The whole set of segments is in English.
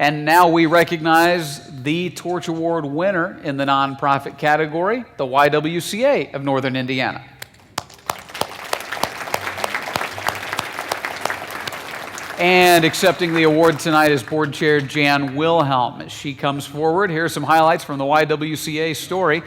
And now we recognize the Torch Award winner in the nonprofit category, the YWCA of Northern Indiana. And accepting the award tonight is Board Chair Jan Wilhelm. As she comes forward, here are some highlights from the YWCA story.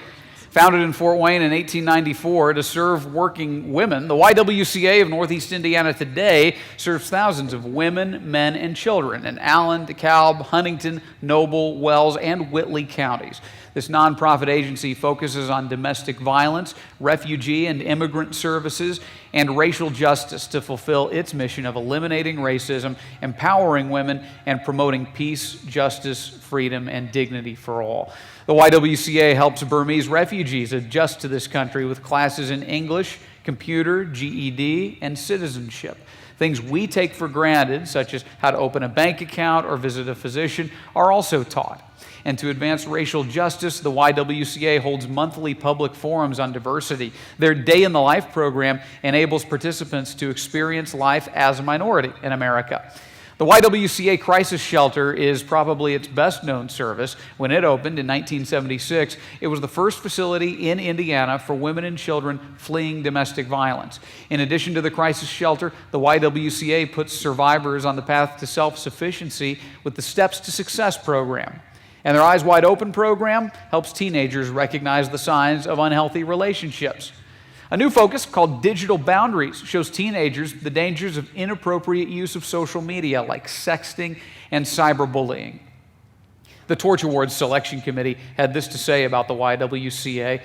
Founded in Fort Wayne in 1894 to serve working women, the YWCA of Northeast Indiana today serves thousands of women, men, and children in Allen, DeKalb, Huntington, Noble, Wells, and Whitley counties. This nonprofit agency focuses on domestic violence, refugee and immigrant services, and racial justice to fulfill its mission of eliminating racism, empowering women, and promoting peace, justice, freedom, and dignity for all. The YWCA helps Burmese refugees adjust to this country with classes in English, computer, GED, and citizenship. Things we take for granted, such as how to open a bank account or visit a physician, are also taught. And to advance racial justice, the YWCA holds monthly public forums on diversity. Their Day in the Life program enables participants to experience life as a minority in America. The YWCA Crisis Shelter is probably its best-known service. When it opened in 1976, it was the first facility in Indiana for women and children fleeing domestic violence. In addition to the Crisis Shelter, the YWCA puts survivors on the path to self-sufficiency with the Steps to Success program. And their Eyes Wide Open program helps teenagers recognize the signs of unhealthy relationships. A new focus called Digital Boundaries shows teenagers the dangers of inappropriate use of social media like sexting and cyberbullying. The Torch Awards Selection Committee had this to say about the YWCA,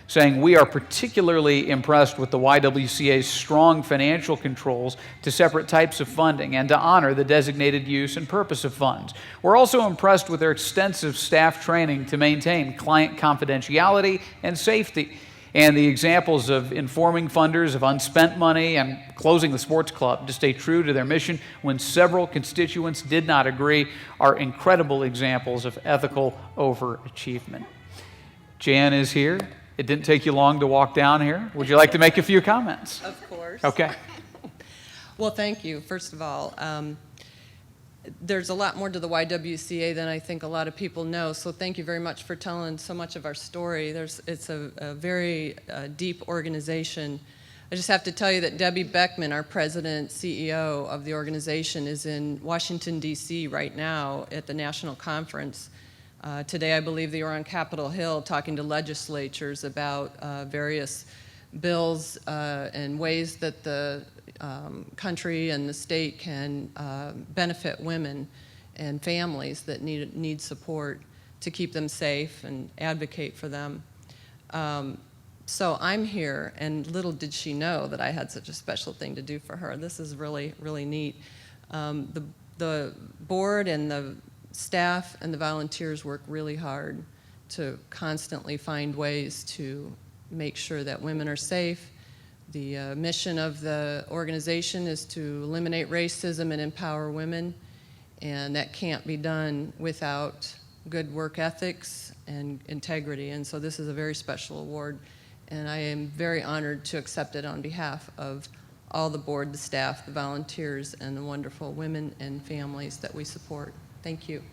saying, "We are particularly impressed with the YWCA's strong financial controls to separate types of funding and to honor the designated use and purpose of funds. We're also impressed with their extensive staff training to maintain client confidentiality and safety, and the examples of informing funders of unspent money and closing the sports club to stay true to their mission when several constituents did not agree are incredible examples of ethical overachievement." Jan is here. It didn't take you long to walk down here. Would you like to make a few comments? Of course. Okay. Well, thank you, first of all. There's a lot more to the YWCA than I think a lot of people know, so thank you very much for telling so much of our story. It's a very deep organization. I just have to tell you that Debbie Beckman, our president, CEO of the organization, is in Washington, D.C. right now at the national conference. Today, I believe they were on Capitol Hill talking to legislatures about various bills and ways that the country and the state can benefit women and families that need support to keep them safe and advocate for them. So I'm here, and little did she know that I had such a special thing to do for her. This is really, really neat. The board and the staff and the volunteers work really hard to constantly find ways to make sure that women are safe. The mission of the organization is to eliminate racism and empower women, and that can't be done without good work ethics and integrity. And so this is a very special award, and I am very honored to accept it on behalf of all the board, the staff, the volunteers, and the wonderful women and families that we support. Thank you.